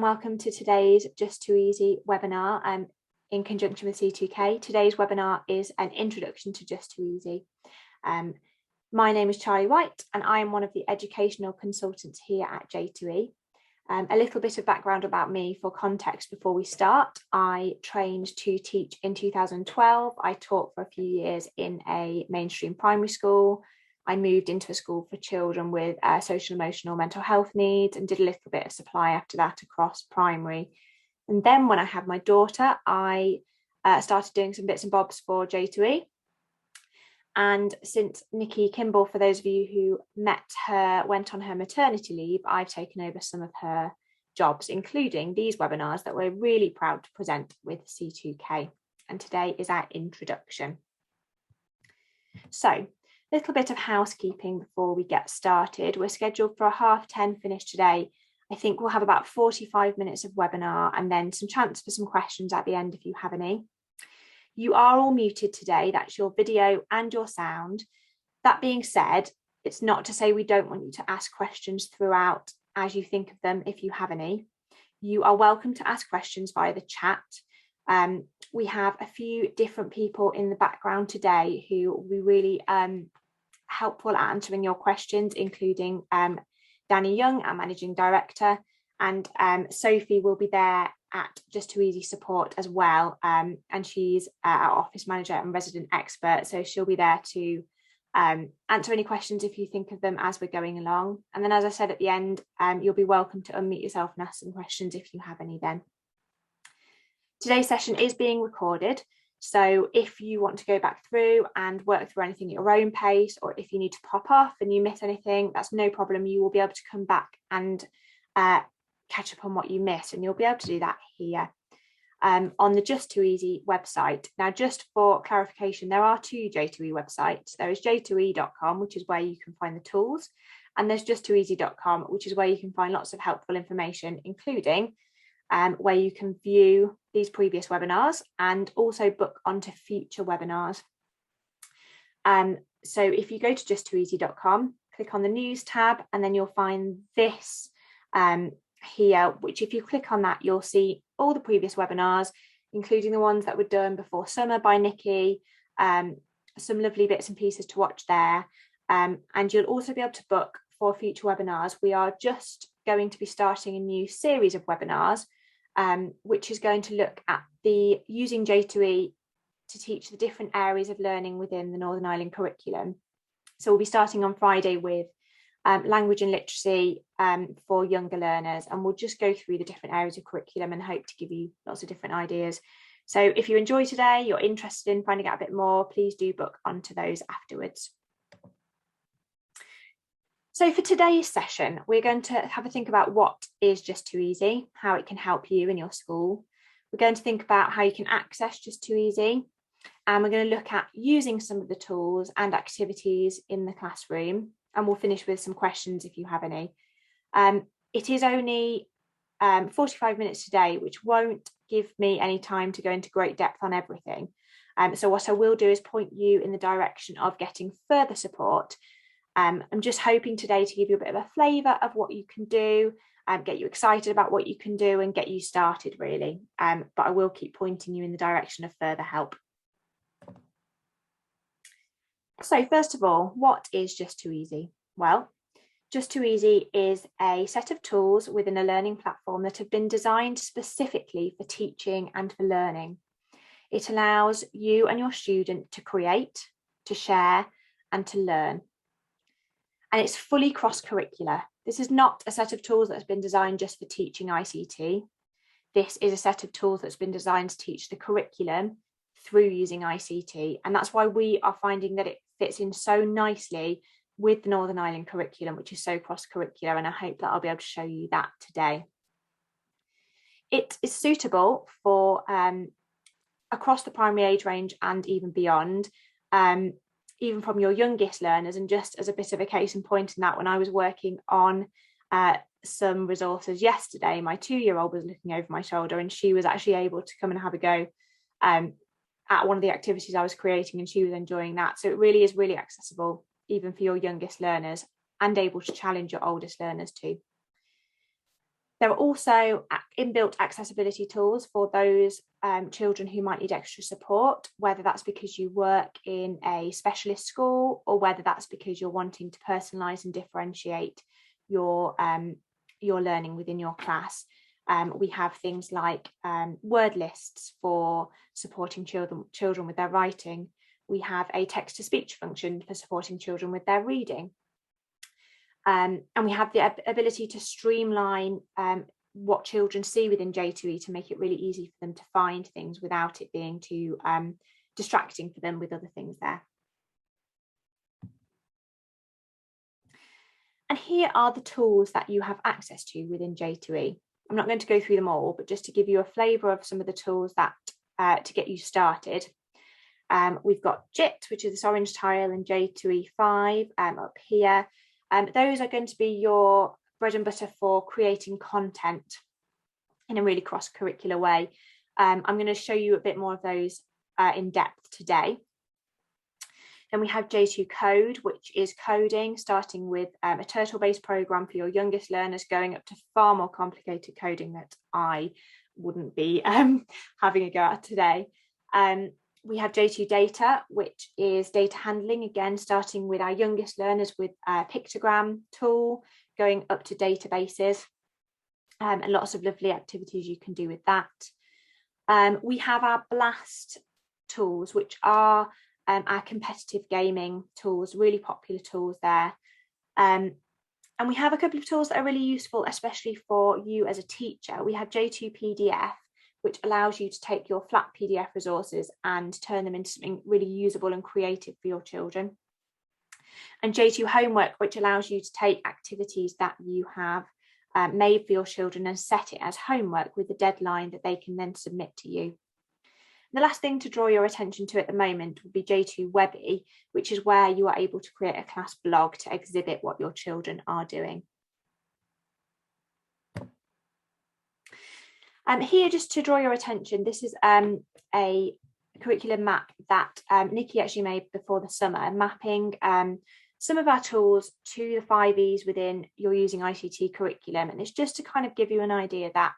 Welcome to today's Just2easy webinar in conjunction with c2k. Today's webinar is an introduction to Just2easy. My name is Charlie White and I am one of the educational consultants here at J2E. A little bit of background about me for context before we start. I trained to teach in 2012. I taught for a few years in a mainstream primary school. I moved into a school for children with social, emotional, mental health needs and did a little bit of supply after that across primary. And then when I had my daughter, I started doing some bits and bobs for J2E. And since Nikki Kimball, for those of you who met her, went on her maternity leave, I've taken over some of her jobs, including these webinars that we're really proud to present with c2k. And today is our introduction. So, a little bit of housekeeping before we get started. We're scheduled for a 10:30 finish today. I think we'll have about 45 minutes of webinar and then some chance for some questions at the end if you have any. You are all muted today. That's your video and your sound. That being said, it's not to say we don't want you to ask questions throughout as you think of them if you have any. You are welcome to ask questions via the chat. We have a few different people in the background today who will be really helpful at answering your questions, including Danny Young, our Managing Director, and Sophie will be there at Just2easy support as well, and she's our office manager and resident expert, so she'll be there to answer any questions if you think of them as we're going along. And then, as I said at the end, you'll be welcome to unmute yourself and ask some questions if you have any then. Today's session is being recorded, so if you want to go back through and work through anything at your own pace, or if you need to pop off and you miss anything, that's no problem. You will be able to come back and catch up on what you missed, and you'll be able to do that here on the Just2easy website. Now, just for clarification, there are two J2E websites. There is J2E.com, which is where you can find the tools, and there's Just2easy.com, which is where you can find lots of helpful information, including where you can view these previous webinars and also book onto future webinars. So if you go to Just2easy.com, click on the news tab, and then you'll find this here, which if you click on that, you'll see all the previous webinars, including the ones that were done before summer by Nikki, some lovely bits and pieces to watch there. And you'll also be able to book for future webinars. We are just going to be starting a new series of webinars, which is going to look at using J2E to teach the different areas of learning within the Northern Ireland curriculum. So we'll be starting on Friday with language and literacy for younger learners, and we'll just go through the different areas of curriculum and hope to give you lots of different ideas. So if you enjoy today, you're interested in finding out a bit more, please do book onto those afterwards. So for today's session, we're going to have a think about what is Just2easy, how it can help you in your school. We're going to think about how you can access Just2easy, and we're going to look at using some of the tools and activities in the classroom, and we'll finish with some questions if you have any. It is only 45 minutes today, which won't give me any time to go into great depth on everything. So what I will do is point you in the direction of getting further support. I'm just hoping today to give you a bit of a flavour of what you can do, get you excited about what you can do and get you started really. But I will keep pointing you in the direction of further help. So first of all, what is Just2easy? Well, Just2easy is a set of tools within a learning platform that have been designed specifically for teaching and for learning. It allows you and your student to create, to share and to learn. And it's fully cross-curricular. This is not a set of tools that's been designed just for teaching ICT. This is a set of tools that's been designed to teach the curriculum through using ICT. And that's why we are finding that it fits in so nicely with the Northern Ireland curriculum, which is so cross-curricular. And I hope that I'll be able to show you that today. It is suitable for across the primary age range and even beyond. Even from your youngest learners. And just as a bit of a case in point in that, when I was working on some resources yesterday, my 2-year-old was looking over my shoulder and she was actually able to come and have a go at one of the activities I was creating, and she was enjoying that. So it really is really accessible even for your youngest learners and able to challenge your oldest learners too. There are also inbuilt accessibility tools for those children who might need extra support, whether that's because you work in a specialist school or whether that's because you're wanting to personalise and differentiate your learning within your class. We have things like word lists for supporting children with their writing. We have a text-to-speech function for supporting children with their reading. And we have the ability to streamline what children see within J2E to make it really easy for them to find things without it being too distracting for them with other things there. And here are the tools that you have access to within J2E. I'm not going to go through them all, but just to give you a flavour of some of the tools that to get you started. We've got JIT, which is this orange tile, and J2E5 up here. Those are going to be your bread and butter for creating content in a really cross-curricular way. I'm going to show you a bit more of those in depth today. Then we have J2 Code, which is coding, starting with a turtle-based program for your youngest learners, going up to far more complicated coding that I wouldn't be having a go at today. We have J2 Data, which is data handling, again, starting with our youngest learners with a pictogram tool, going up to databases, and lots of lovely activities you can do with that. We have our Blast tools, which are our competitive gaming tools, really popular tools there. And we have a couple of tools that are really useful, especially for you as a teacher. We have J2 PDF, which allows you to take your flat PDF resources and turn them into something really usable and creative for your children. And J2 Homework, which allows you to take activities that you have made for your children and set it as homework with a deadline that they can then submit to you. The last thing to draw your attention to at the moment would be J2 Webby, which is where you are able to create a class blog to exhibit what your children are doing. Here, just to draw your attention, this is a curriculum map that Nikki actually made before the summer, mapping some of our tools to the 5 E's within your Using ICT curriculum. And it's just to kind of give you an idea that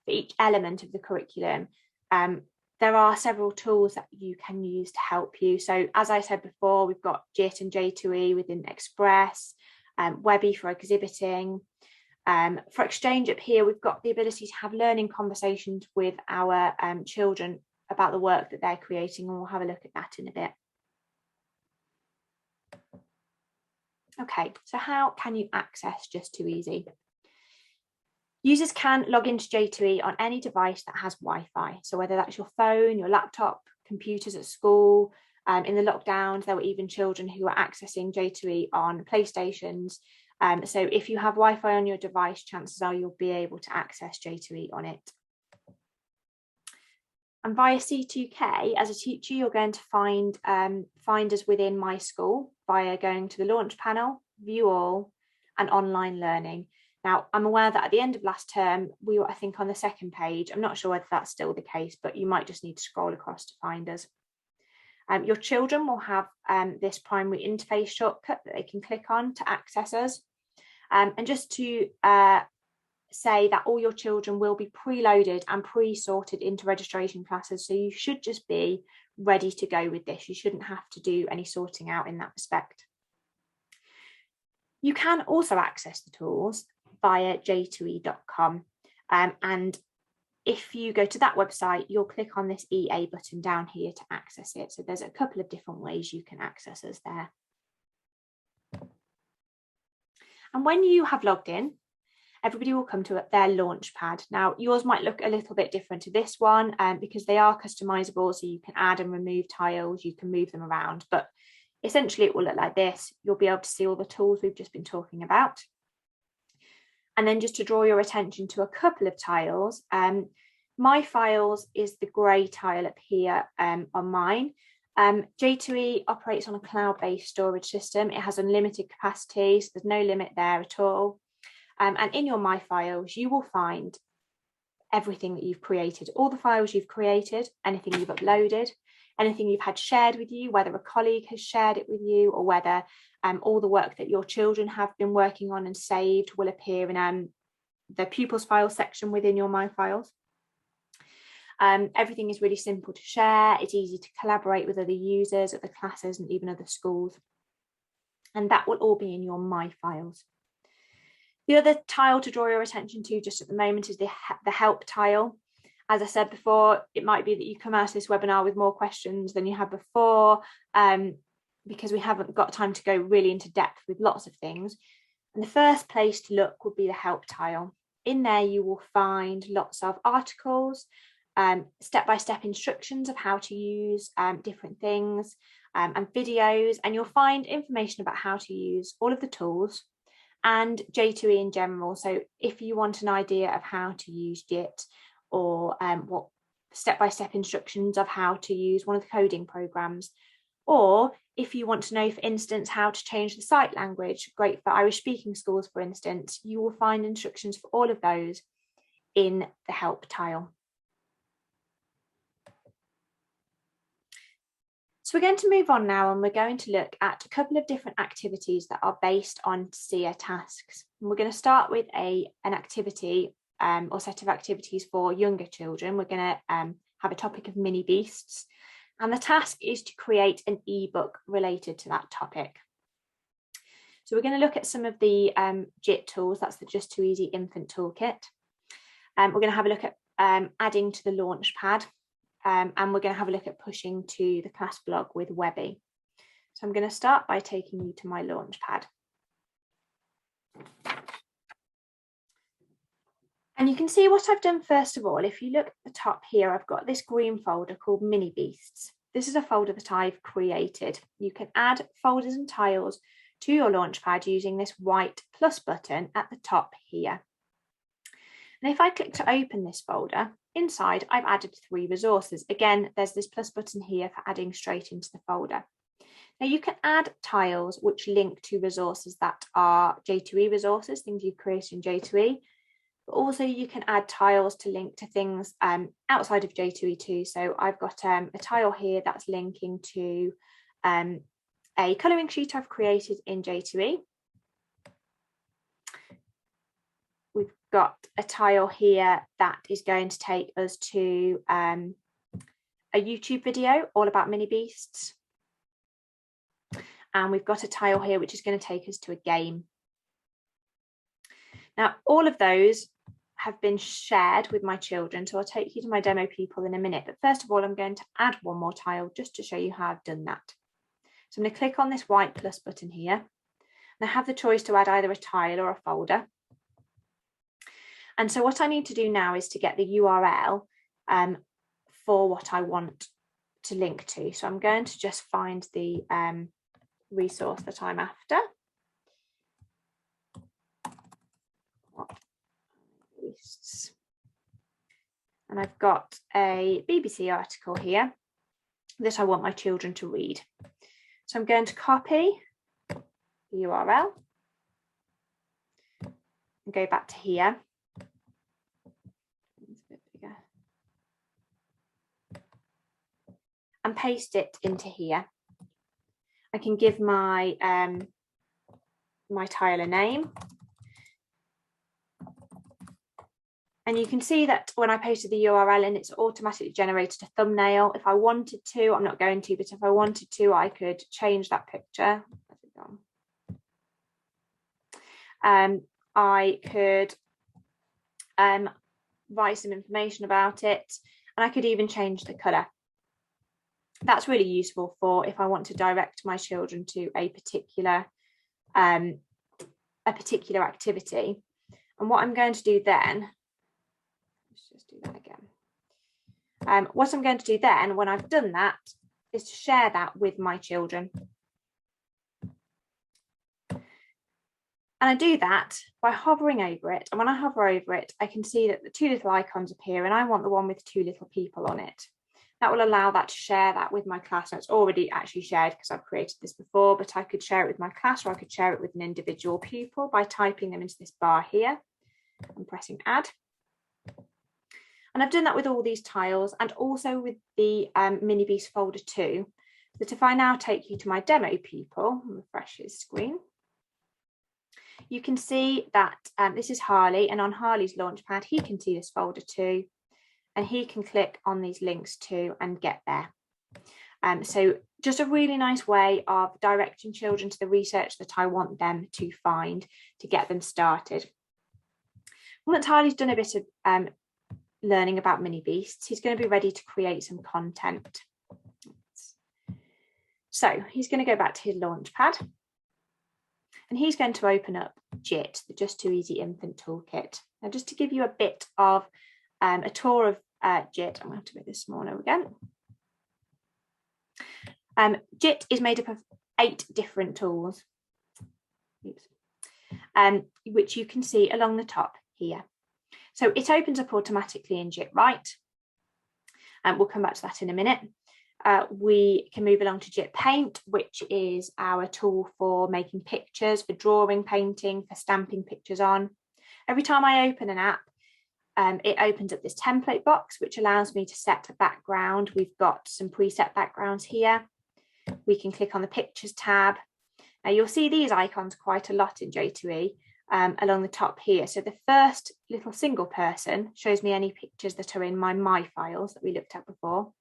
for each element of the curriculum, there are several tools that you can use to help you. So as I said before, we've got JIT and J2E within Express, Webby for exhibiting. For Exchange up here, we've got the ability to have learning conversations with our children about the work that they're creating, and we'll have a look at that in a bit. Okay, so how can you access Just2easy? Users can log into J2E on any device that has Wi-Fi. So whether that's your phone, your laptop, computers at school. In the lockdowns, there were even children who were accessing J2E on PlayStations. So if you have Wi-Fi on your device, chances are you'll be able to access J2E on it. And via c2k, as a teacher, you're going to find us within My School via going to the Launch panel, View All, and Online Learning. Now, I'm aware that at the end of last term, we were, I think, on the second page. I'm not sure whether that's still the case, but you might just need to scroll across to find us. Your children will have this primary interface shortcut that they can click on to access us. And just to say that all your children will be preloaded and pre-sorted into registration classes. So you should just be ready to go with this. You shouldn't have to do any sorting out in that respect. You can also access the tools via j2e.com. And if you go to that website, you'll click on this EA button down here to access it. So there's a couple of different ways you can access us there. And when you have logged in, everybody will come to their launch pad. Now, yours might look a little bit different to this one because they are customizable. So you can add and remove tiles, you can move them around, but essentially it will look like this. You'll be able to see all the tools we've just been talking about. And then just to draw your attention to a couple of tiles, My Files is the grey tile up here on mine. J2E operates on a cloud-based storage system. It has unlimited capacity, so there's no limit there at all. And in your My Files, you will find everything that you've created, all the files you've created, anything you've uploaded, anything you've had shared with you, whether a colleague has shared it with you or whether all the work that your children have been working on and saved will appear in the pupils files section within your My Files. Everything is really simple to share. It's easy to collaborate with other users, other classes, and even other schools. And that will all be in your My Files. The other tile to draw your attention to just at the moment is the help tile. As I said before, it might be that you come out of this webinar with more questions than you had before, because we haven't got time to go really into depth with lots of things. And the first place to look would be the help tile. In there, you will find lots of articles, step-by-step instructions of how to use different things, and videos, and you'll find information about how to use all of the tools and J2E in general. So if you want an idea of how to use JIT, or what step-by-step instructions of how to use one of the coding programs, or if you want to know, for instance, how to change the site language, great for Irish speaking schools, for instance, you will find instructions for all of those in the help tile. So we're going to move on now, and we're going to look at a couple of different activities that are based on SEER tasks. And we're going to start with an activity or set of activities for younger children. We're going to have a topic of mini beasts, and the task is to create an ebook related to that topic. So we're going to look at some of the JIT tools. That's the Just2easy infant toolkit. We're going to have a look at adding to the Launchpad. And we're going to have a look at pushing to the class blog with Webby. So I'm going to start by taking you to my Launchpad. And you can see what I've done first of all. If you look at the top here, I've got this green folder called Mini Beasts. This is a folder that I've created. You can add folders and tiles to your Launchpad using this white plus button at the top here. And if I click to open this folder, inside I've added 3 resources. Again, there's this plus button here for adding straight into the folder. Now you can add tiles which link to resources that are J2E resources, things you've created in J2E, but also you can add tiles to link to things outside of J2E too. So I've got a tile here that's linking to a colouring sheet I've created in J2E. We've got a tile here that is going to take us to a YouTube video all about mini beasts. And we've got a tile here which is going to take us to a game. Now, all of those have been shared with my children, so I'll take you to my demo people in a minute. But first of all, I'm going to add one more tile just to show you how I've done that. So I'm going to click on this white plus button here, and I have the choice to add either a tile or a folder. And so what I need to do now is to get the URL for what I want to link to. So I'm going to just find the resource that I'm after. And I've got a BBC article here that I want my children to read. So I'm going to copy the URL and go back to here. And paste it into here. I can give my my tile a name. And you can see that when I pasted the URL in, it's automatically generated a thumbnail. If I wanted to, I'm not going to, but if I wanted to, I could change that picture. I could write some information about it, and I could even change the colour. That's really useful for if I want to direct my children to a particular activity. And what I'm going to do then, let's just do that again. What I'm going to do then, when I've done that, is to share that with my children. And I do that by hovering over it. And when I hover over it, I can see that the 2 little icons appear, and I want the one with 2 little people on it. That will allow that to share that with my class. Now, it's already actually shared because I've created this before, but I could share it with my class, or I could share it with an individual pupil by typing them into this bar here and pressing add. And I've done that with all these tiles, and also with the Mini Beast folder too. But if I now take you to my demo pupil and refresh his screen, You can see that this is Harley, and on Harley's Launchpad, he can see this folder too, and he can click on these links too and get there. So just a really nice way of directing children to the research that I want them to find to get them started. Once Harley's done a bit of learning about mini beasts, he's going to be ready to create some content. So he's going to go back to his Launchpad, and he's going to open up JIT, the Just2easy Infant Toolkit. Now, just to give you a bit of a tour of JIT, I'm going to have to make this smaller again. JIT is made up of 8 different tools, which you can see along the top here. So it opens up automatically in JIT Write, and we'll come back to that in a minute. We can move along to JIT Paint, which is our tool for making pictures, for drawing, painting, for stamping pictures on. Every time I open an app, it opens up this template box, which allows me to set a background. We've got some preset backgrounds here. We can click on the Pictures tab. Now you'll see these icons quite a lot in J2E along the top here. So the first little single person shows me any pictures that are in my files that we looked at before.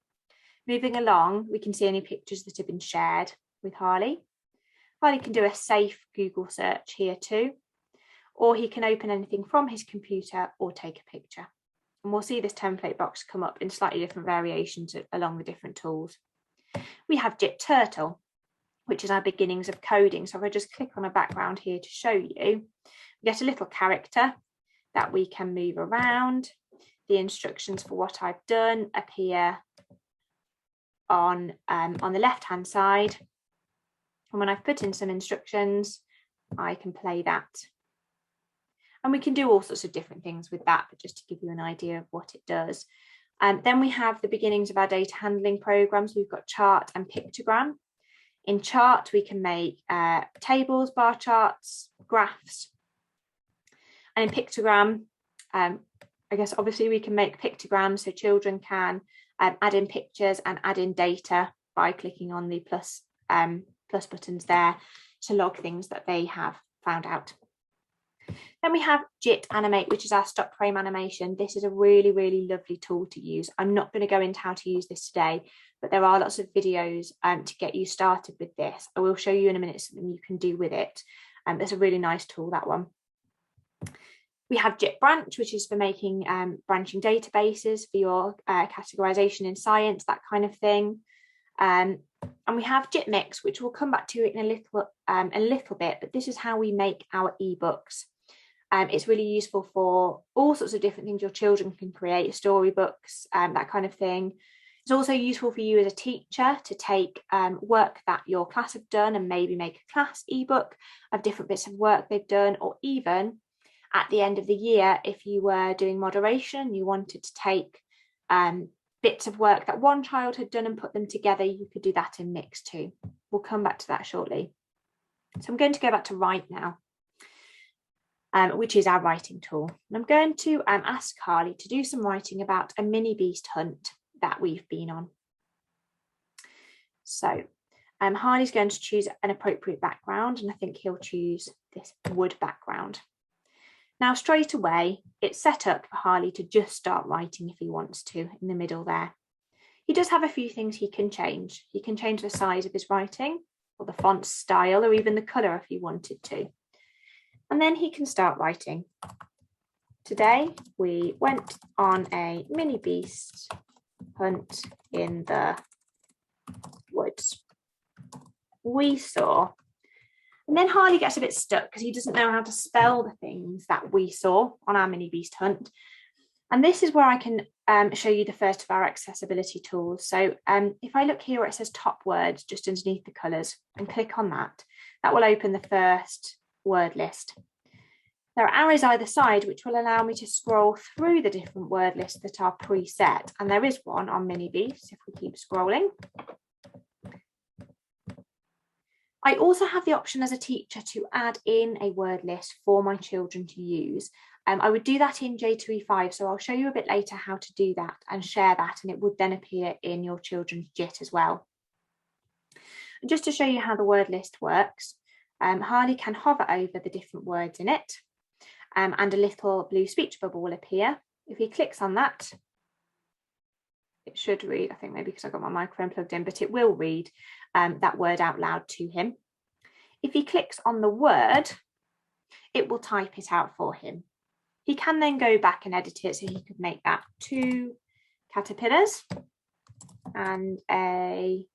Moving along, we can see any pictures that have been shared with Harley. Harley can do a safe Google search here too, or he can open anything from his computer or take a picture. And we'll see this template box come up in slightly different variations along the different tools. We have JIT Turtle, which is our beginnings of coding. So if I just click on a background here to show you, we get a little character that we can move around. The instructions for what I've done appear on the left-hand side. And when I've put in some instructions, I can play that. And we can do all sorts of different things with that, but just to give you an idea of what it does. Then we have the beginnings of our data handling programs. We've got Chart and Pictogram. In Chart, we can make tables, bar charts, graphs. And in Pictogram, I guess obviously we can make pictograms so children can add in pictures and add in data by clicking on the plus buttons there to log things that they have found out. Then we have JIT Animate, which is our stop frame animation. This is a really, really lovely tool to use. I'm not going to go into how to use this today, but there are lots of videos to get you started with this. I will show you in a minute something you can do with it. It's a really nice tool, that one. We have JIT Branch, which is for making branching databases for your categorization in science, that kind of thing. And we have JIT Mix, which we'll come back to in a little bit, but this is how we make our ebooks. It's really useful for all sorts of different things your children can create, storybooks, that kind of thing. It's also useful for you as a teacher to take work that your class have done and maybe make a class ebook of different bits of work they've done, or even at the end of the year, if you were doing moderation, you wanted to take bits of work that one child had done and put them together, you could do that in Mix too. We'll come back to that shortly. So I'm going to go back to Write now, which is our writing tool. And I'm going to ask Harley to do some writing about a mini beast hunt that we've been on. So Harley's going to choose an appropriate background, and I think he'll choose this wood background. Now, straight away, it's set up for Harley to just start writing if he wants to in the middle there. He does have a few things he can change. He can change the size of his writing, or the font style, or even the colour if he wanted to. And then he can start writing. Today, we went on a mini beast hunt in the woods. We saw. And then Harley gets a bit stuck because he doesn't know how to spell the things that we saw on our mini beast hunt. And this is where I can show you the first of our accessibility tools. So if I look here where it says top words just underneath the colours and click on that, that will open the first word list. There are arrows either side which will allow me to scroll through the different word lists that are preset. And there is one on mini beasts if we keep scrolling. I also have the option as a teacher to add in a word list for my children to use. I would do that in J2E5, so I'll show you a bit later how to do that and share that, and it would then appear in your children's JIT as well. And just to show you how the word list works, Harley can hover over the different words in it, and a little blue speech bubble will appear. If he clicks on that, it should read, I think maybe because I've got my microphone plugged in, but it will read that word out loud to him. If he clicks on the word, it will type it out for him. He can then go back and edit it, so he could make that 2 caterpillars and a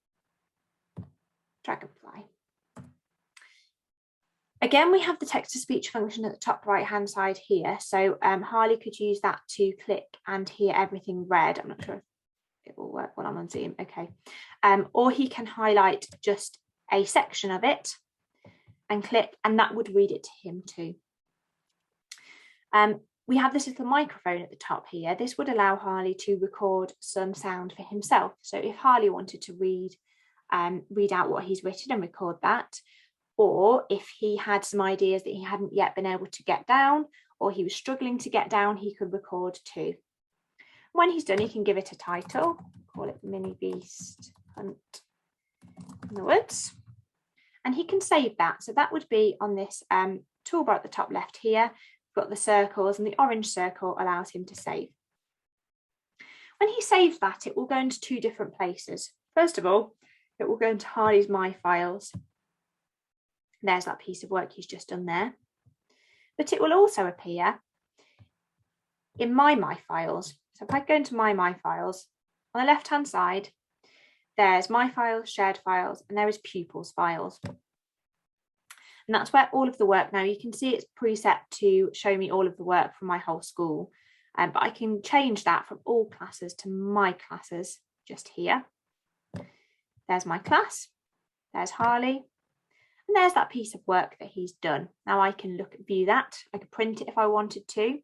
dragonfly. Again, we have the text-to-speech function at the top right-hand side here. So Harley could use that to click and hear everything read. I'm not sure if it will work when I'm on Zoom. Okay. Or he can highlight just a section of it and click, and that would read it to him too. We have this little microphone at the top here. This would allow Harley to record some sound for himself. So if Harley wanted to read out what he's written and record that, or if he had some ideas that he hadn't yet been able to get down, or he was struggling to get down, he could record too. When he's done, he can give it a title, call it Mini Beast Hunt in the Woods, and he can save that. So that would be on this toolbar at the top left here. We've got the circles, and the orange circle allows him to save. When he saves that, it will go into 2 different places. First of all, it will go into Harley's My Files. There's that piece of work he's just done there. But it will also appear in My Files. So if I go into My Files, on the left-hand side, there's My Files, Shared Files, and there is Pupils Files. And that's where all of the work, now you can see it's preset to show me all of the work from my whole school, but I can change that from all classes to my classes just here. There's my class, there's Harley, and there's that piece of work that he's done. Now I can view that. I could print it if I wanted to.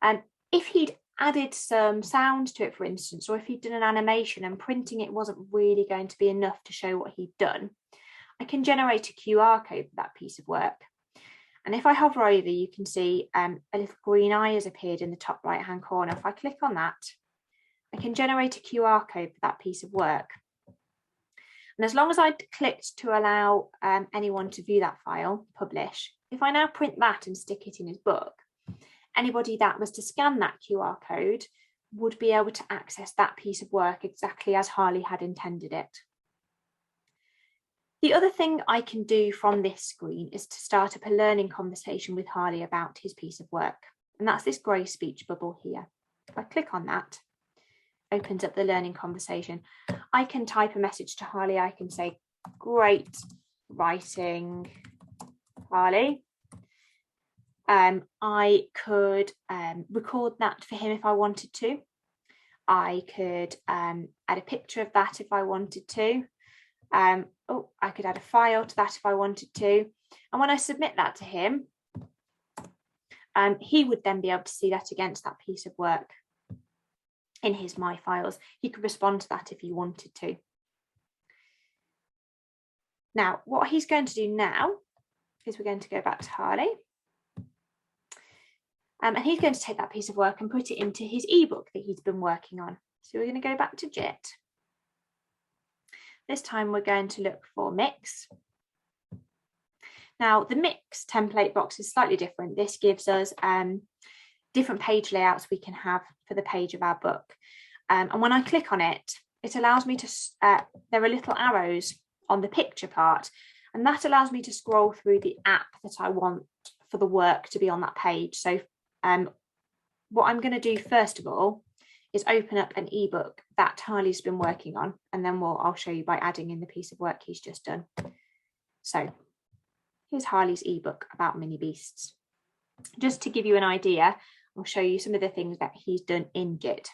And if he'd added some sound to it, for instance, or if he'd done an animation and printing it wasn't really going to be enough to show what he'd done, I can generate a QR code for that piece of work. And if I hover over, you can see a little green eye has appeared in the top right-hand corner. If I click on that, I can generate a QR code for that piece of work. And as long as I clicked to allow anyone to view that file, publish, if I now print that and stick it in his book, anybody that was to scan that QR code would be able to access that piece of work exactly as Harley had intended it. The other thing I can do from this screen is to start up a learning conversation with Harley about his piece of work. And that's this grey speech bubble here. If I click on that, opens up the learning conversation. I can type a message to Harley. I can say, great writing, Harley. I could record that for him if I wanted to. I could add a picture of that if I wanted to. I could add a file to that if I wanted to. And when I submit that to him, he would then be able to see that against that piece of work in his My Files. He could respond to that if he wanted to. Now, what he's going to do now is we're going to go back to Harley. And he's going to take that piece of work and put it into his ebook that he's been working on. So we're going to go back to JIT. This time we're going to look for Mix. Now, the Mix template box is slightly different. This gives us different page layouts we can have for the page of our book. And when I click on it, it allows me to, there are little arrows on the picture part, and that allows me to scroll through the app that I want for the work to be on that page. So what I'm going to do first of all is open up an ebook that Harley's been working on, and then I'll show you by adding in the piece of work he's just done. So here's Harley's ebook about mini beasts. Just to give you an idea, I'll show you some of the things that he's done in JIT.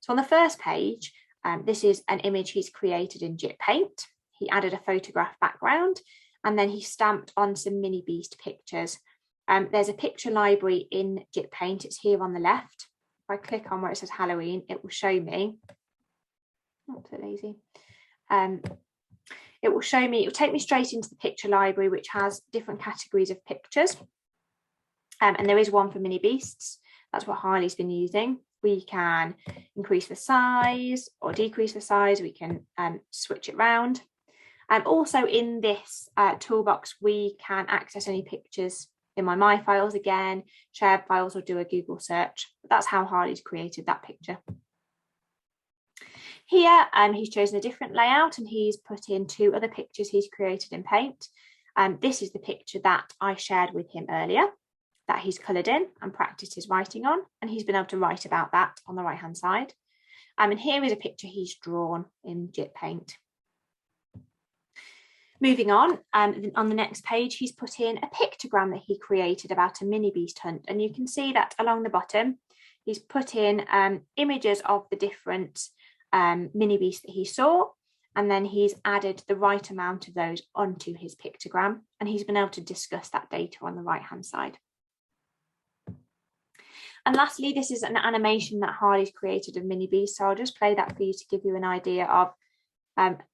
So on the first page, this is an image he's created in JIT Paint. He added a photograph background, and then he stamped on some mini beast pictures. There's a picture library in JIT Paint. It's here on the left. If I click on where it says Halloween, it will show me. Not so lazy. It will show me. It will take me straight into the picture library, which has different categories of pictures. And there is one for mini beasts. That's what Harley's been using. We can increase the size or decrease the size. We can switch it round. Also in this toolbox, we can access any pictures in my files again, shared files, or do a Google search. That's how Harley's created that picture. Here, he's chosen a different layout and he's put in 2 other pictures he's created in Paint. This is the picture that I shared with him earlier that he's coloured in and practiced his writing on, and he's been able to write about that on the right hand side. And here is a picture he's drawn in Jit Paint. Moving on the next page, he's put in a pictogram that he created about a mini beast hunt, and you can see that along the bottom he's put in images of the different mini beasts that he saw, and then he's added the right amount of those onto his pictogram, and he's been able to discuss that data on the right hand side. And lastly, this is an animation that Harley's created of mini beasts, so I'll just play that for you to give you an idea of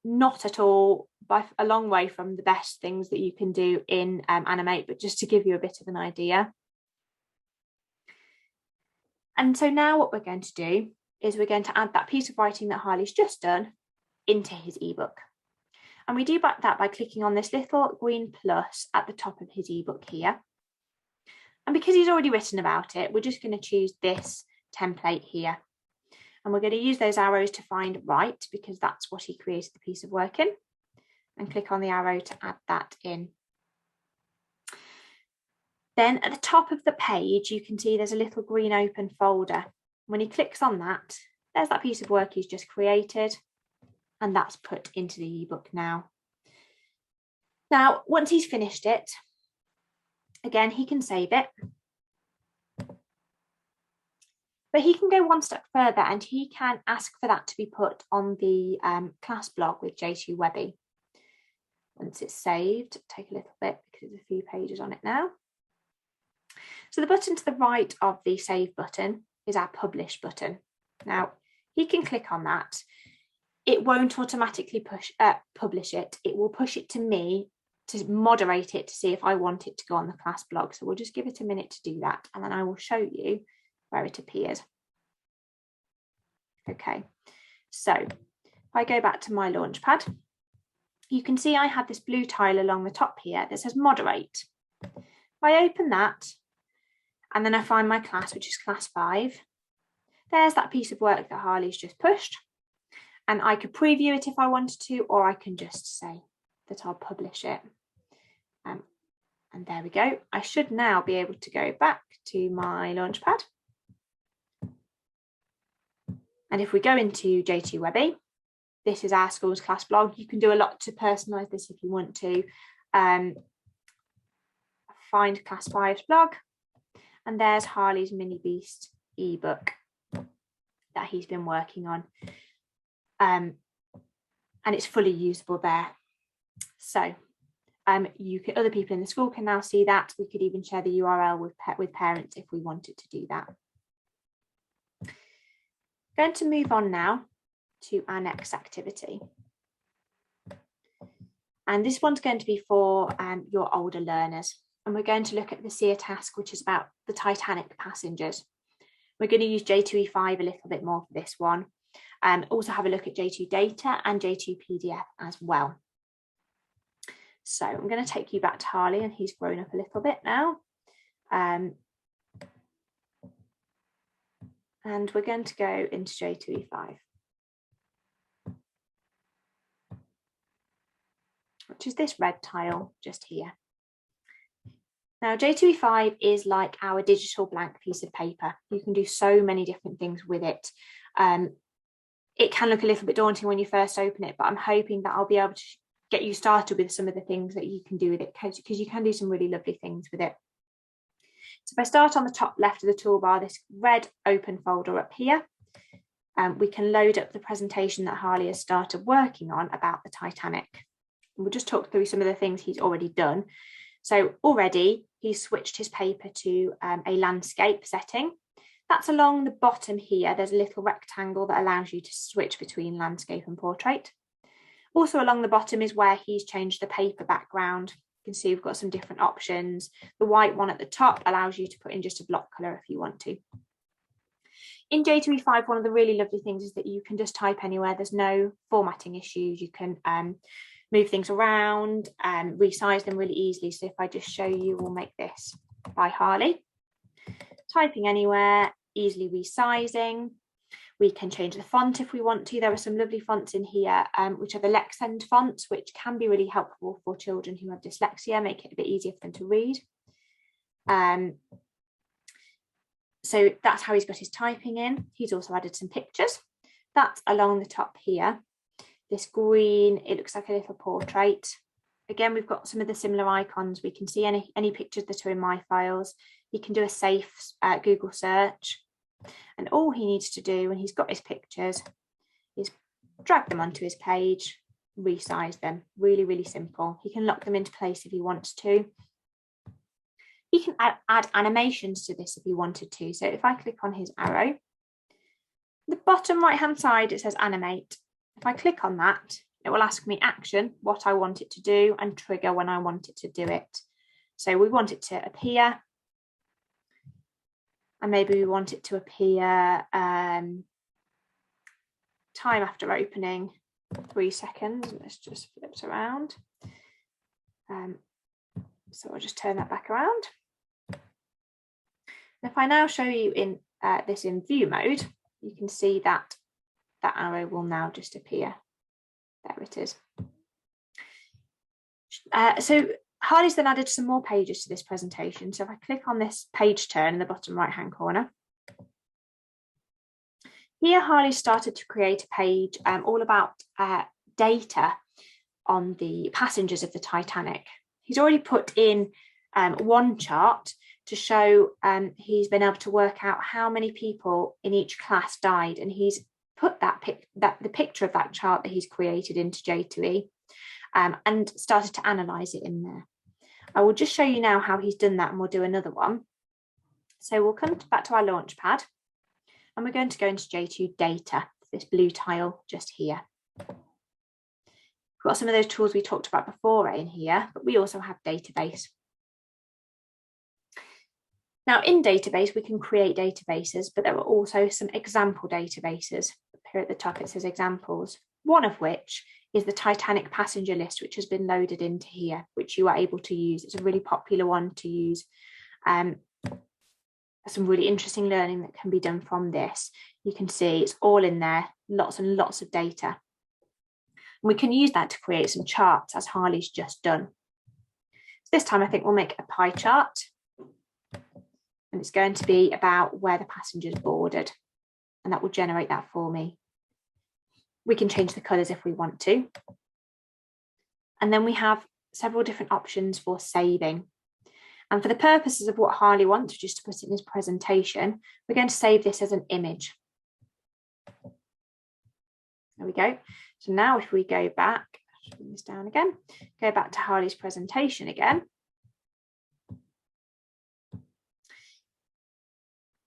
not at all by a long way from the best things that you can do in Animate, but just to give you a bit of an idea. And so now what we're going to do is we're going to add that piece of writing that Harley's just done into his ebook. And we do that by clicking on this little green plus at the top of his ebook here. And because he's already written about it, we're just going to choose this template here. And we're going to use those arrows to find right, because that's what he created the piece of work in, and click on the arrow to add that in. Then at the top of the page, you can see there's a little green open folder. When he clicks on that, there's that piece of work he's just created, and that's put into the ebook now. Now, once he's finished it, again, he can save it. But he can go one step further and he can ask for that to be put on the class blog with J2Webby. Once it's saved, take a little bit because there's a few pages on it now. So the button to the right of the save button is our publish button. Now he can click on that. It won't automatically publish it. It will push it to me to moderate it to see if I want it to go on the class blog. So we'll just give it a minute to do that, and then I will show you where it appears. Okay, so if I go back to my Launchpad, you can see I have this blue tile along the top here that says moderate. If I open that, and then I find my class, which is class 5, there's that piece of work that Harley's just pushed. And I could preview it if I wanted to, or I can just say that I'll publish it. And there we go. I should now be able to go back to my Launchpad. And if we go into J2Webby, this is our school's class blog. You can do a lot to personalise this if you want to. Find class 5's blog, and there's Harley's Mini Beast ebook that he's been working on. And it's fully usable there. So other people in the school can now see that. We could even share the URL with parents if we wanted to do that. Going to move on now to our next activity. And this one's going to be for your older learners. And we're going to look at the SEER task, which is about the Titanic passengers. We're going to use J2E5 a little bit more for this one. Also have a look at J2 Data and J2 PDF as well. So I'm going to take you back to Harley, and he's grown up a little bit now. And we're going to go into J2E5, which is this red tile just here. Now, J2E5 is like our digital blank piece of paper. You can do so many different things with it. It can look a little bit daunting when you first open it, but I'm hoping that I'll be able to get you started with some of the things that you can do with it, because you can do some really lovely things with it. So if I start on the top left of the toolbar, this red open folder up here, we can load up the presentation that Harley has started working on about the Titanic. And we'll just talk through some of the things he's already done. So already he's switched his paper to a landscape setting. That's along the bottom here. There's a little rectangle that allows you to switch between landscape and portrait. Also along the bottom is where he's changed the paper background. You can see we've got some different options. The white one at the top allows you to put in just a block colour if you want to. In J2E5, one of the really lovely things is that you can just type anywhere. There's no formatting issues. You can move things around and resize them really easily. So if I just show you, we'll make this by Harley. Typing anywhere, easily resizing. We can change the font if we want to. There are some lovely fonts in here, which are the Lexend fonts, which can be really helpful for children who have dyslexia, make it a bit easier for them to read. So that's how he's got his typing in. He's also added some pictures. That's along the top here. This green, it looks like a little portrait. Again, we've got some of the similar icons. We can see any pictures that are in my files. He can do a safe Google search. And all he needs to do when he's got his pictures is drag them onto his page, resize them. Really, really simple. He can lock them into place if he wants to. He can add animations to this if he wanted to. So if I click on his arrow, the bottom right-hand side, it says animate. If I click on that, it will ask me action, what I want it to do, and trigger when I want it to do it. So we want it to appear. And maybe we want it to appear time after opening, 3 seconds. Let's just flip it around. So I'll just turn that back around. And if I now show you in this in view mode, you can see that that arrow will now just appear. There it is. So Harley's then added some more pages to this presentation. So if I click on this page turn in the bottom right-hand corner, here Harley started to create a page all about data on the passengers of the Titanic. He's already put in one chart to show he's been able to work out how many people in each class died, and he's put the picture of that chart that he's created into J2E and started to analyse it in there. I will just show you now how he's done that, and we'll do another one. So we'll come back to our Launchpad, and we're going to go into J2 Data, this blue tile just here. We've got some of those tools we talked about before in here, but we also have Database. Now in Database, we can create databases, but there are also some example databases. Here at the top, it says examples, one of which is the Titanic passenger list, which has been loaded into here, which you are able to use. It's a really popular one to use. Some really interesting learning that can be done from this. You can see it's all in there, lots and lots of data. And we can use that to create some charts, as Harley's just done. So this time I think we'll make a pie chart, and it's going to be about where the passengers boarded, and that will generate that for me. We can change the colours if we want to. And then we have several different options for saving. And for the purposes of what Harley wants, just to put it in his presentation, we're going to save this as an image. There we go. So now if we go back, I'll bring this down again, go back to Harley's presentation again.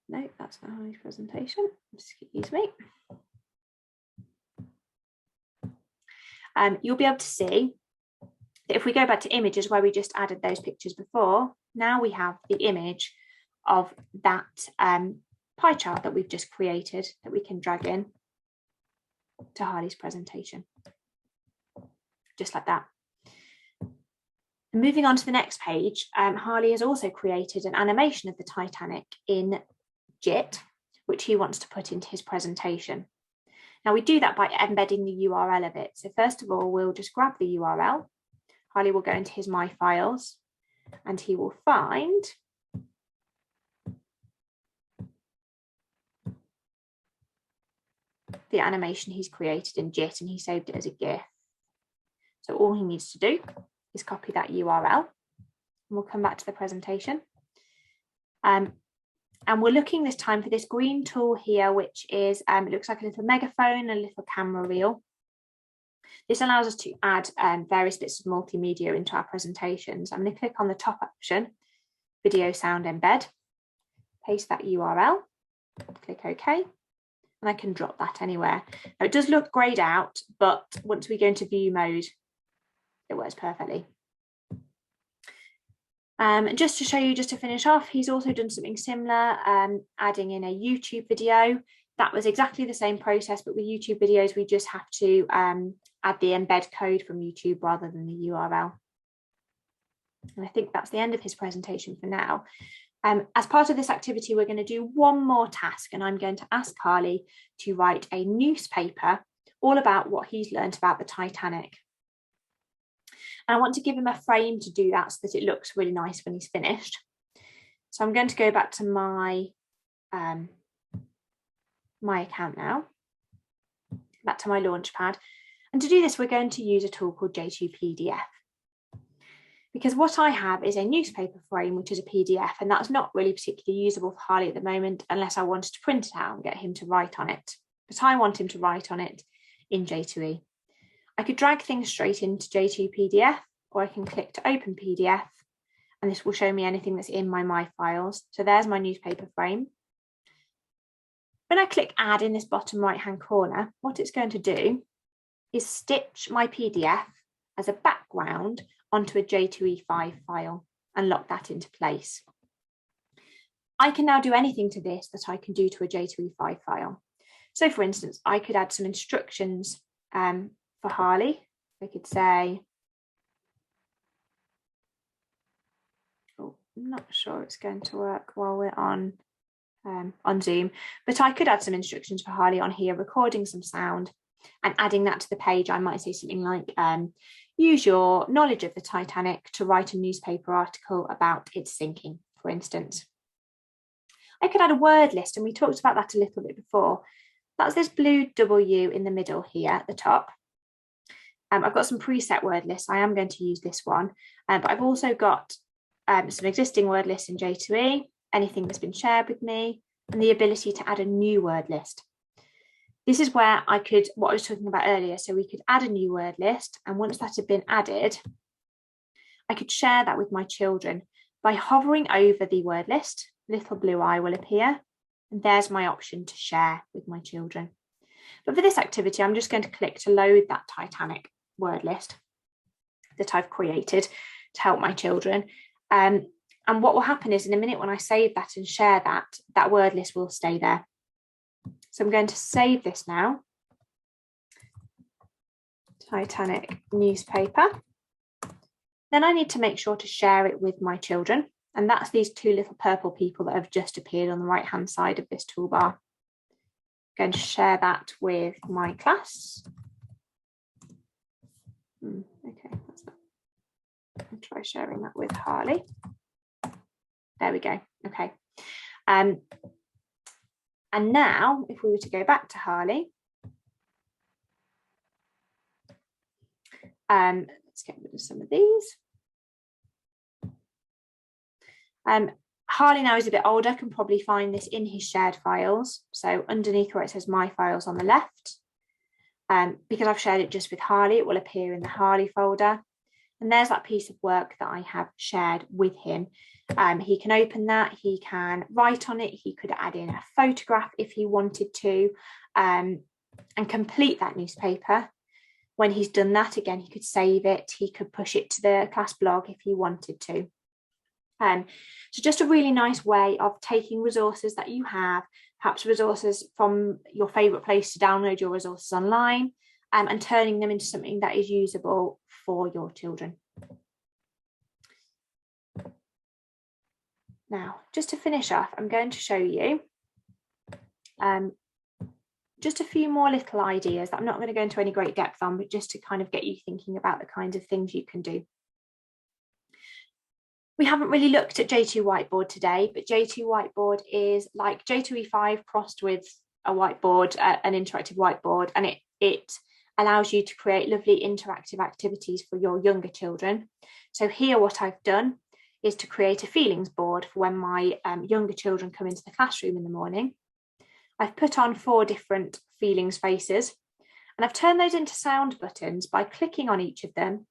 No, that's not Harley's presentation. Excuse me. You'll be able to see that if we go back to images where we just added those pictures before, now we have the image of that pie chart that we've just created that we can drag in to Harley's presentation, just like that. And moving on to the next page, Harley has also created an animation of the Titanic in JIT, which he wants to put into his presentation. Now we do that by embedding the URL of it. So first of all, we'll just grab the URL. Harley will go into his My Files, and he will find the animation he's created in JIT, and he saved it as a GIF. So all he needs to do is copy that URL, and we'll come back to the presentation. And we're looking this time for this green tool here, which is, it looks like a little megaphone, a little camera reel. This allows us to add various bits of multimedia into our presentations. I'm going to click on the top option, video sound embed, paste that URL, click OK, and I can drop that anywhere. Now it does look grayed out, but once we go into view mode, it works perfectly. Just to show you, just to finish off, he's also done something similar, adding in a YouTube video. That was exactly the same process, but with YouTube videos, we just have to add the embed code from YouTube rather than the URL. And I think that's the end of his presentation for now. As part of this activity, we're going to do one more task, and I'm going to ask Harley to write a newspaper all about what he's learned about the Titanic. And I want to give him a frame to do that so that it looks really nice when he's finished. So I'm going to go back to my account now, back to my Launchpad. And to do this, we're going to use a tool called J2PDF. Because what I have is a newspaper frame, which is a PDF, and that's not really particularly usable for Harley at the moment, unless I wanted to print it out and get him to write on it. But I want him to write on it in J2E. I could drag things straight into J2PDF, or I can click to open PDF, and this will show me anything that's in my files. So there's my newspaper frame. When I click add in this bottom right-hand corner, what it's going to do is stitch my PDF as a background onto a J2E5 file and lock that into place. I can now do anything to this that I can do to a J2E5 file. So for instance, I could add some instructions for Harley. I could say, oh, I'm not sure it's going to work while we're on Zoom, but I could add some instructions for Harley on here, recording some sound and adding that to the page. I might say something like, use your knowledge of the Titanic to write a newspaper article about its sinking, for instance. I could add a word list, and we talked about that a little bit before. That's this blue W in the middle here at the top. I've got some preset word lists. I am going to use this one, but I've also got some existing word lists in J2E, anything that's been shared with me, and the ability to add a new word list. This is where I could, what I was talking about earlier, so we could add a new word list, and once that had been added, I could share that with my children. By hovering over the word list, little blue eye will appear, and there's my option to share with my children. But for this activity, I'm just going to click to load that Titanic word list that I've created to help my children. And what will happen is in a minute when I save that and share that, that word list will stay there. So I'm going to save this now. Titanic newspaper. Then I need to make sure to share it with my children. And that's these two little purple people that have just appeared on the right-hand side of this toolbar. I'm going to share that with my class. Okay, that's not. I'll try sharing that with Harley. There we go. Okay. And now, if we were to go back to Harley, let's get rid of some of these. Harley now is a bit older, can probably find this in his shared files. So underneath where it says My Files on the left, because I've shared it just with Harley, it will appear in the Harley folder. And there's that piece of work that I have shared with him. He can open that, he can write on it, he could add in a photograph if he wanted to, and complete that newspaper. When he's done that, again, he could save it, he could push it to the class blog if he wanted to. So just a really nice way of taking resources that you have, perhaps resources from your favourite place to download your resources online, and turning them into something that is usable for your children. Now, just to finish off, I'm going to show you just a few more little ideas that I'm not going to go into any great depth on, but just to kind of get you thinking about the kinds of things you can do. We haven't really looked at J2 Whiteboard today, but J2 Whiteboard is like J2E5 crossed with a whiteboard, an interactive whiteboard, and it allows you to create lovely interactive activities for your younger children. So here what I've done is to create a feelings board for when my younger children come into the classroom in the morning. I've put on 4 different feelings faces, and I've turned those into sound buttons by clicking on each of them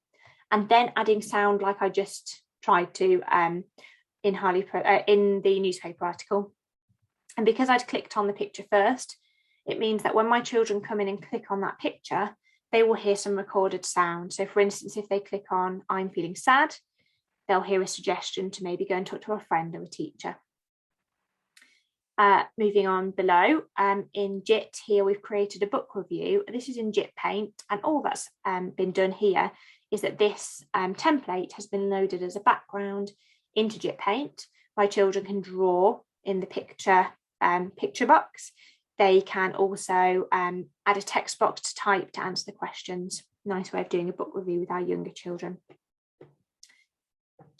and then adding sound like I just tried to in the newspaper article. And because I'd clicked on the picture first, it means that when my children come in and click on that picture, they will hear some recorded sound. So for instance, if they click on I'm feeling sad, they'll hear a suggestion to maybe go and talk to a friend or a teacher. Moving on below, in JIT here we've created a book review. This is in JIT Paint, and all that's been done here is that this template has been loaded as a background into JIT Paint. My children can draw in the picture box. They can also add a text box to type to answer the questions. Nice way of doing a book review with our younger children.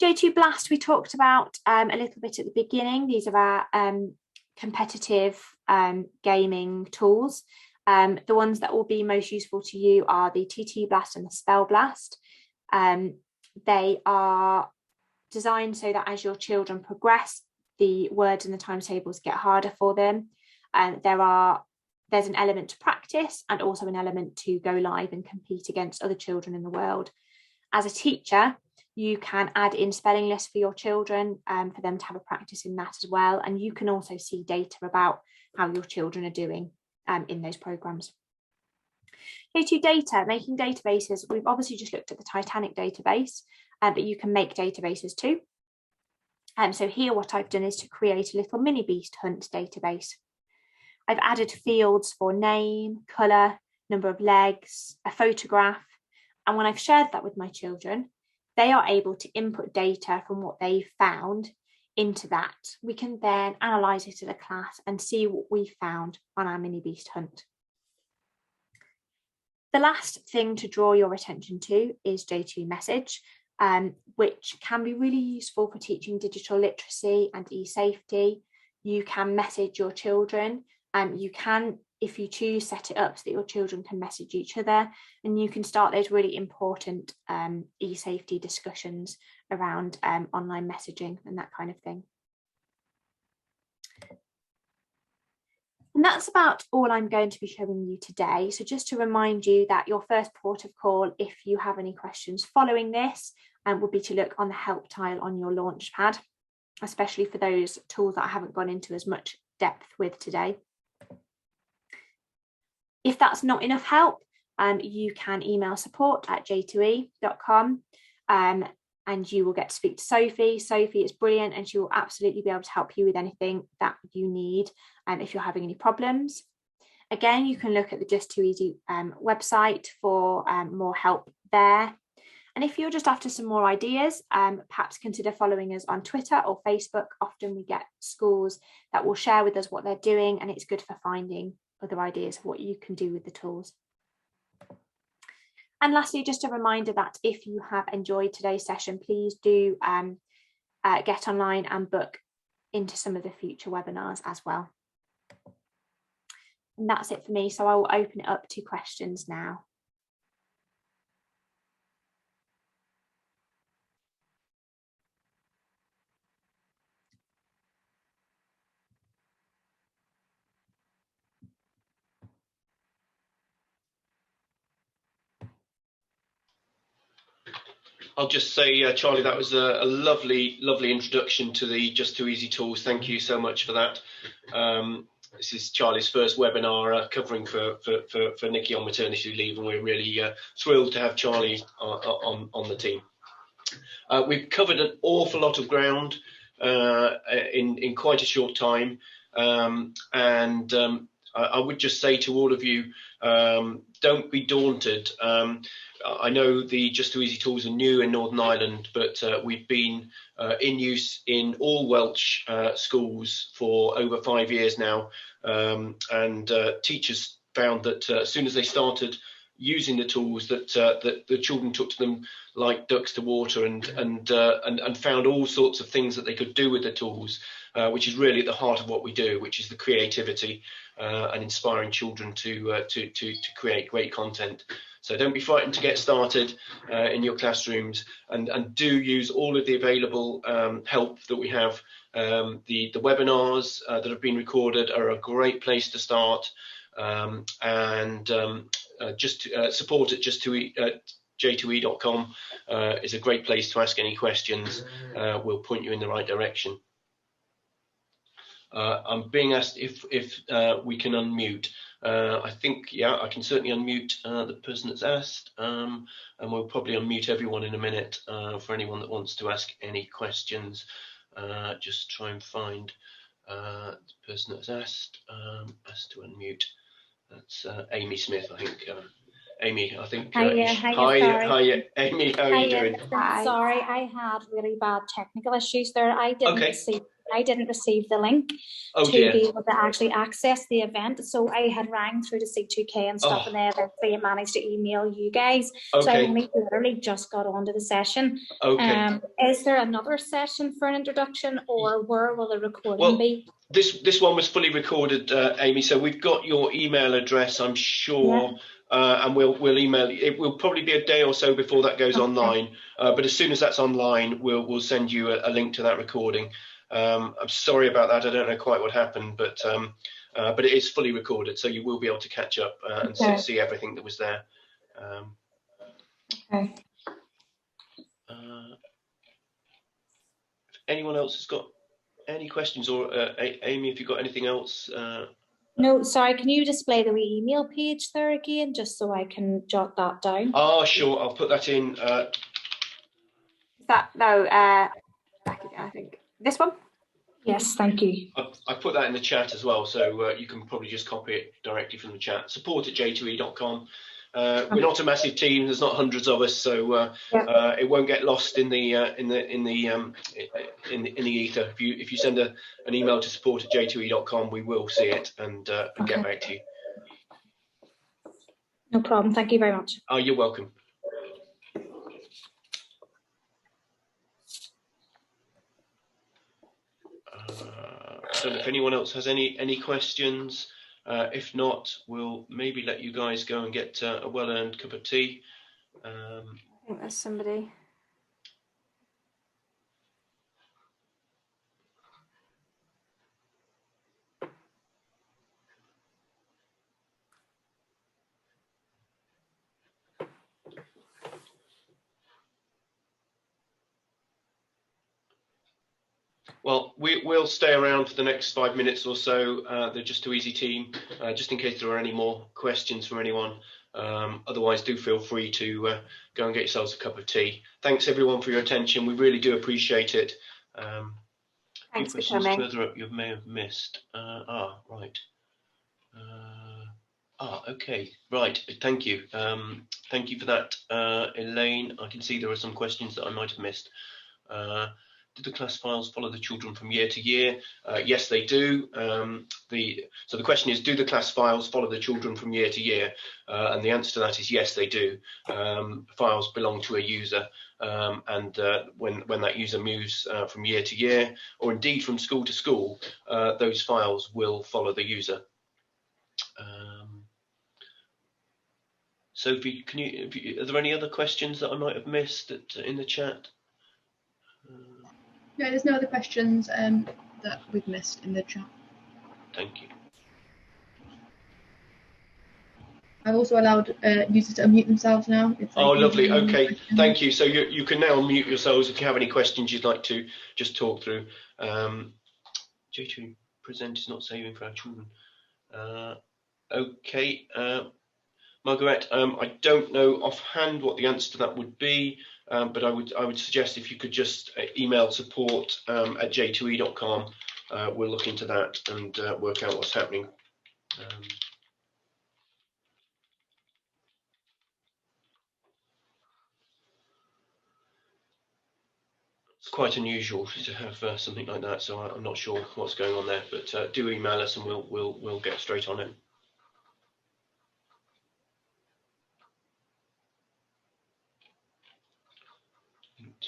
J2 Blast we talked about a little bit at the beginning. These are our competitive gaming tools. The ones that will be most useful to you are the TT Blast and the Spell Blast. They are designed so that as your children progress, the words and the timetables get harder for them. And there's an element to practice and also an element to go live and compete against other children in the world. As a teacher, you can add in spelling lists for your children for them to have a practice in that as well. And you can also see data about how your children are doing in those programs. J2 data, making databases. We've obviously just looked at the Titanic database, but you can make databases too. So here what I've done is to create a little mini beast hunt database. I've added fields for name, colour, number of legs, a photograph. And when I've shared that with my children, they are able to input data from what they've found into that. We can then analyse it as a class and see what we found on our mini beast hunt. The last thing to draw your attention to is J2 Message, which can be really useful for teaching digital literacy and e-safety. You can message your children. You can, if you choose, set it up so that your children can message each other, and you can start those really important e-safety discussions around online messaging and that kind of thing. And that's about all I'm going to be showing you today. So just to remind you that your first port of call, if you have any questions following this, would be to look on the help tile on your Launchpad, especially for those tools that I haven't gone into as much depth with today. If that's not enough help, you can email support@j2e.com and you will get to speak to Sophie. Sophie is brilliant and she will absolutely be able to help you with anything that you need if you're having any problems. Again, you can look at the Just2easy website for more help there. And if you're just after some more ideas, perhaps consider following us on Twitter or Facebook. Often we get schools that will share with us what they're doing, and it's good for finding other ideas of what you can do with the tools. And lastly, just a reminder that if you have enjoyed today's session, please do get online and book into some of the future webinars as well. And that's it for me. So I will open it up to questions now. I'll just say, Charlie, that was a lovely introduction to the Just2easy tools. Thank you so much for that. This is Charlie's first webinar covering for Nikki on maternity leave, and we're really thrilled to have Charlie on the team. We've covered an awful lot of ground in quite a short time, and I would just say to all of you, don't be daunted. I know the Just2easy tools are new in Northern Ireland, but we've been in use in all Welsh schools for over 5 years now, and teachers found that as soon as they started using the tools, that the children took to them like ducks to water, and found all sorts of things that they could do with the tools, which is really at the heart of what we do, which is the creativity and inspiring children to create great content. So don't be frightened to get started in your classrooms, and do use all of the available help that we have. The webinars that have been recorded are a great place to start, and just support at j2e.com is a great place to ask any questions. We'll point you in the right direction. I'm being asked if we can unmute. I think, yeah, I can certainly unmute the person that's asked, and we'll probably unmute everyone in a minute for anyone that wants to ask any questions. Just try and find The person that's asked to unmute. That's Amy Smith, I think. Amy, I think. Hiya, Hi, Amy. How are you doing? Hi. Sorry, I had really bad technical issues there. I didn't receive the link Oh, to dear. be able to actually access the event. So I had rang through to C2k and stuff, and then eventually managed to email you guys. So I only literally just got onto the session. Okay. Is there another session for an introduction, or where will the recording be? This one was fully recorded, Amy. So we've got your email address, I'm sure. Yeah. And we'll email you. It will probably be a day or so before that goes online. But as soon as that's online, we'll send you a link to that recording. I'm sorry about that. I don't know quite what happened, but it is fully recorded, so you will be able to catch up and see everything that was there. Okay. If anyone else has got any questions, or Amy, if you've got anything else. No, sorry, can you display the wee email page there again, just so I can jot that down? Oh, sure, I'll put that in. I think this one. Yes, thank you. I put that in the chat as well, so you can probably just copy it directly from the chat. support@j2e.com. We're not a massive team. There's not hundreds of us, so it won't get lost in the ether. If you send an email to support@j2e.com, we will see it and get back to you. No problem. Thank you very much. Oh, you're welcome. I don't know if anyone else has any questions. If not, we'll maybe let you guys go and get a well-earned cup of tea. I think there's somebody. Well, we'll stay around for the next 5 minutes or so, the Just2easy team, just in case there are any more questions from anyone. Otherwise, do feel free to go and get yourselves a cup of tea. Thanks, everyone, for your attention. We really do appreciate it. Thanks for questions coming. further up you may have missed. Right. Okay. Right. Thank you. Thank you for that, Elaine. I can see there are some questions that I might have missed. Do the class files follow the children from year to year? Yes, they do. So the question is, do the class files follow the children from year to year? And the answer to that is yes, they do. Files belong to a user, and when that user moves from year to year, or indeed from school to school, those files will follow the user. Sophie, are there any other questions that I might have missed in the chat? No, there's no other questions that we've missed in the chat. Thank you. I've also allowed users to unmute themselves now. Oh, lovely. Okay, thank you. So you can now unmute yourselves if you have any questions you'd like to just talk through. J2 present is not saving for our children. Okay, Margaret, I don't know offhand what the answer to that would be, but I would suggest if you could just email support@j2e.com. We'll look into that and work out what's happening. It's quite unusual to have something like that, so I'm not sure what's going on there. But do email us and we'll get straight on it.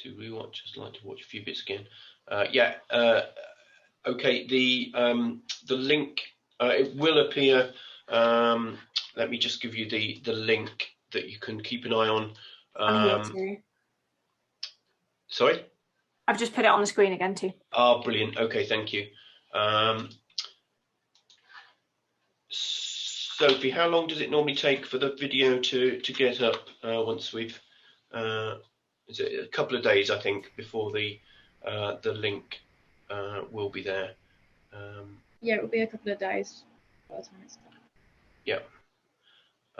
To rewatch, just like to watch a few bits again. Okay, the link it will appear. Let me just give you the link that you can keep an eye on. I'm here too. Sorry? I've just put it on the screen again too. Oh, brilliant. Okay, thank you. Sophie, how long does it normally take for the video to get up once we've is it a couple of days, I think, before the link will be there? Yeah, it will be a couple of days by the time it's done. Yeah.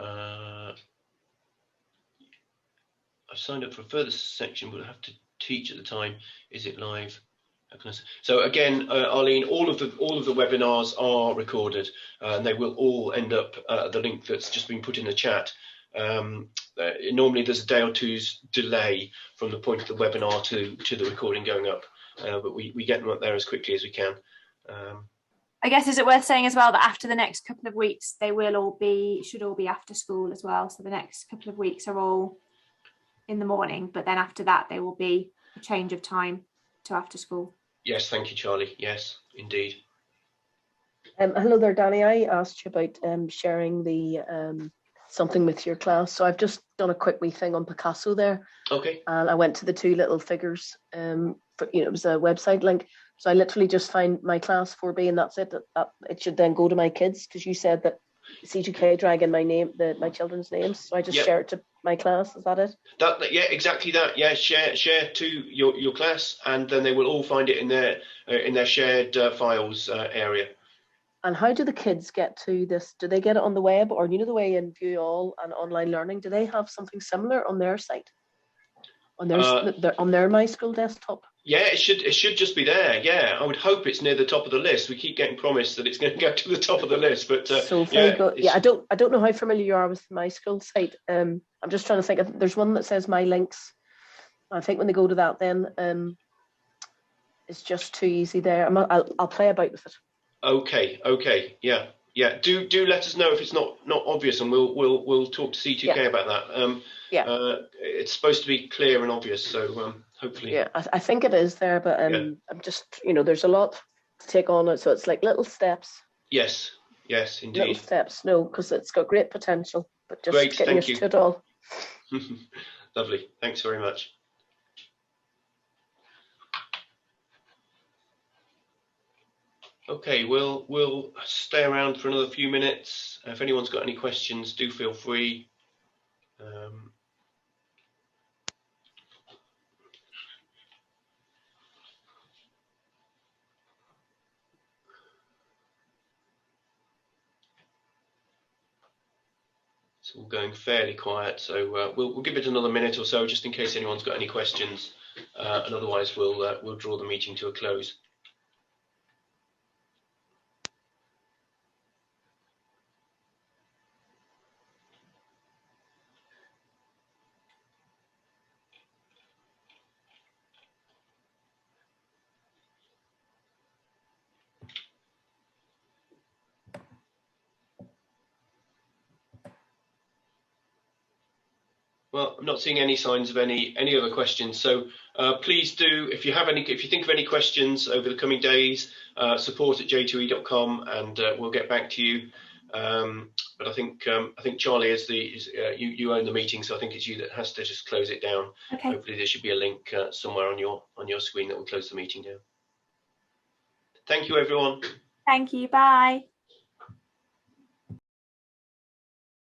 I signed up for a further section, but I have to teach at the time. Is it live? So again, Arlene, all of the webinars are recorded, and they will all end up at the link that's just been put in the chat. Normally there's a day or two's delay from the point of the webinar to the recording going up, but we get them up there as quickly as we can. I guess, is it worth saying as well that after the next couple of weeks they should all be after school as well, so the next couple of weeks are all in the morning, but then after that there will be a change of time to after school. Yes, thank you, Charlie. Yes, indeed. Hello there, Danny. I asked you about sharing the something with your class, so I've just done a quick wee thing on Picasso there. Okay. And I went to the two little figures. It was a website link, so I literally just find my class 4B, and that's it. That it should then go to my kids, because you said that c2k drag in my children's names, so I just share it to my class. Is that it? Yeah, exactly that. Yeah, share to your class, and then they will all find it in their shared files area. And how do the kids get to this? Do they get it on the web, or the way in View All and Online Learning? Do they have something similar on their site, on their My School desktop? Yeah, it should just be there. Yeah, I would hope it's near the top of the list. We keep getting promised that it's going to go to the top of the list, but so very good. Yeah, I don't know how familiar you are with the My School site. I'm just trying to think. There's one that says My Links. I think when they go to that, then it's just too easy there. I'll play about with it. Okay, yeah. Do let us know if it's not obvious, and we'll talk to c2k about that. It's supposed to be clear and obvious, so hopefully. Yeah, I think it is there, but I'm just there's a lot to take on it, so it's like little steps. Yes, indeed. Little steps, because it's got great potential, but just getting used to it all. Lovely, thanks very much. Okay, we'll stay around for another few minutes. If anyone's got any questions, do feel free. It's all going fairly quiet, so we'll give it another minute or so, just in case anyone's got any questions, and otherwise we'll draw the meeting to a close. Well, I'm not seeing any signs of any other questions. So please do, if you think of any questions over the coming days, support at j2e.com, and we'll get back to you. But I think Charlie you own the meeting, so I think it's you that has to just close it down. Okay. Hopefully there should be a link somewhere on your screen that will close the meeting down. Thank you, everyone. Thank you. Bye.